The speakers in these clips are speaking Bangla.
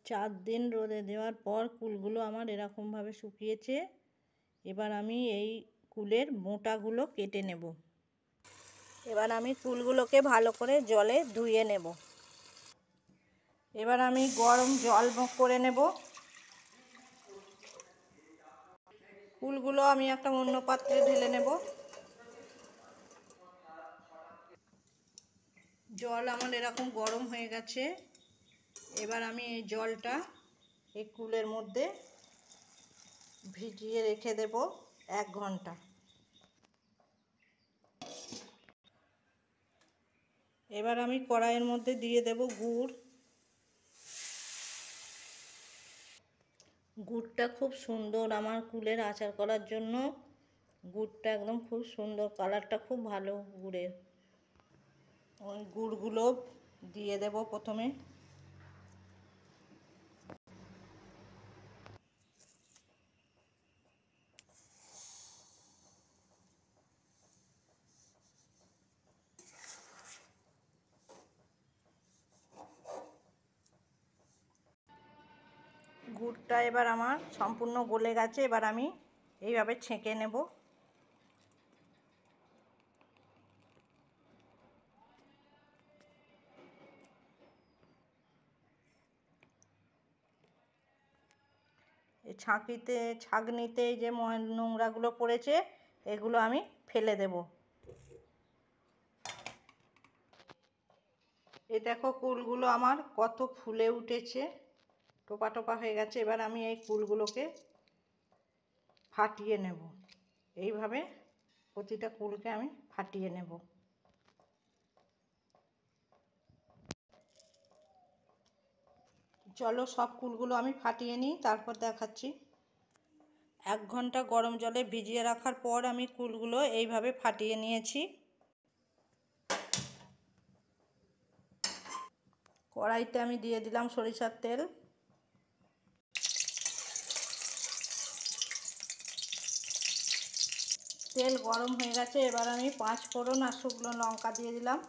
4 দিন রোদে দেওয়ার পর কুলগুলো আমার এরকমভাবে শুকিয়েছে। এবার আমি এই কুলের মোটাগুলো কেটে নেব। এবার আমি কুলগুলোকে ভালো করে জলে ধুয়ে নেব। এবার আমি গরম জল করে নেব। কুলগুলো আমি একটা অন্য পাত্রে ঢেলে নেব। জল আমার এরকম গরম হয়ে গেছে। এবার আমি এই জলটা এই কুলের মধ্যে ভিজিয়ে রেখে দেব 1 ঘন্টা। এবার আমি কড়াইয়ের মধ্যে দিয়ে দেব গুড়। গুড়টা খুব সুন্দর আমার কুলের আচার করার জন্য। গুড়টা একদম খুব সুন্দর, কালারটা খুব ভালো গুড়ের। ওই গুড়গুলো দিয়ে দেব প্রথমে। গুড়টা এবার আমার সম্পূর্ণ গলে গেছে। এবার আমি এইভাবে ছেঁকে নেব। এই ছাঁকনিতে যে নোংরাগুলো পড়েছে এগুলো আমি ফেলে দেব। এই দেখো কুলগুলো আমার কত ফুলে উঠেছে, টোপা টোপা হয়ে গেছে। এবার আমি এই কুলগুলোকে ফাটিয়ে নেব। এইভাবে প্রতিটা কুলকে আমি ফাটিয়ে নেব। চলো সব কুলগুলো আমি ফাটিয়ে নিই, তারপর দেখাচ্ছি। 1 ঘন্টা গরম জলে ভিজিয়ে রাখার পর আমি কুলগুলো এইভাবে ফাটিয়ে নিয়েছি। কড়াইতে আমি দিয়ে দিলাম সরিষার তেল। তেল গরম হয়ে গেছে। এবার আমি 5 ফোড়ন আর শুকনো লঙ্কা দিয়ে দিলাম।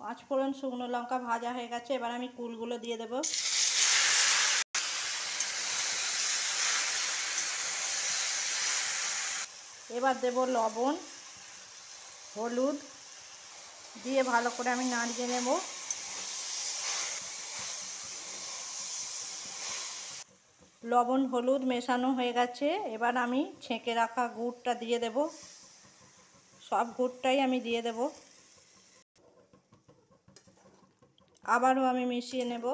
5 ফোড়ন শুকনো লঙ্কা ভাজা হয়ে গেছে। এবার আমি কুলগুলো দিয়ে দেব। এবার দেব লবণ, হলুদ দিয়ে ভালো করে আমি নাড়িয়ে নেব। লবণ হলুদ মেশানো হয়ে গেছে। এবার আমি ছেঁকে রাখা গুড়টা দিয়ে দেব। সব গুড়টাই আমি দিয়ে দেব। আবারও আমি মিশিয়ে নেব।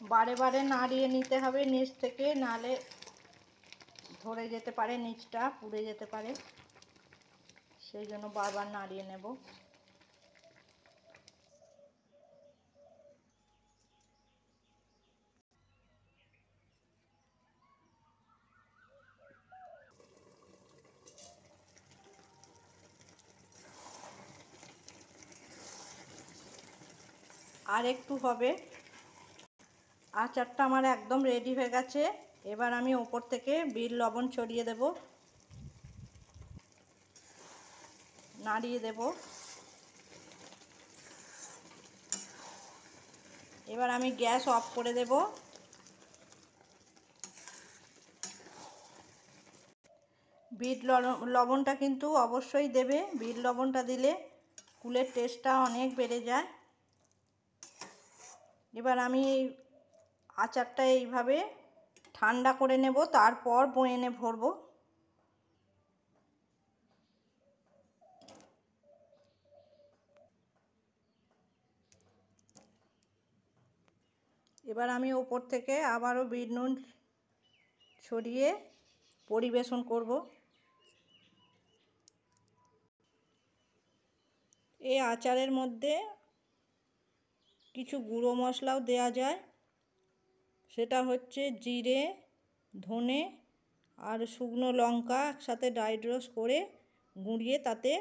বারে বারে নাড়িয়ে নিতে হবে নিচ থেকে, নালে ধরে যেতে পারে, নিচটা পুড়ে যেতে পারে। সেই জন্য বারবার নাড়িয়ে নেব। আর একটু হবে। আচারটা আমার একদম রেডি হয়ে গেছে। এবার আমি ওপর থেকে বিট লবণ ছড়িয়ে দেব, নাড়িয়ে দেব। এবার আমি গ্যাস অফ করে দেব। বিট লবণটা কিন্তু অবশ্যই দেবে। বিট লবণটা দিলে কুলের টেস্টটা অনেক বেড়ে যায়। এবার আমি এই আচারটা এইভাবে ঠান্ডা করে নেব, তারপর বয়ামে ভরব। এবার আমি ওপর থেকে আবারও বিট নুন ছড়িয়ে পরিবেশন করব। এই আচারের মধ্যে কিছু গুঁড়ো মশলাও দেওয়া যায়। সেটা হচ্ছে জিরে, ধনে আর শুকনো লঙ্কা একসাথে ড্রাই রোস্ট করে গুঁড়িয়ে তাতে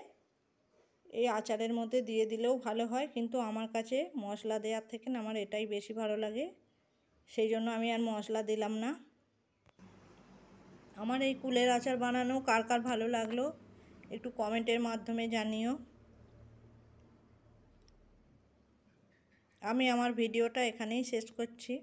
এই আচারের মধ্যে দিয়ে দিলেও ভালো হয়, কিন্তু আমার কাছে মশলা দেওয়ার থেকে আমার এটাই বেশি ভালো লাগে, সেই জন্য আমি আর মশলা দিলাম না। আমার এই কুলের আচার বানানো কার কার ভালো লাগলো একটু কমেন্টের মাধ্যমে জানিও। আমি আমার ভিডিওটা এখানেই শেষ করছি।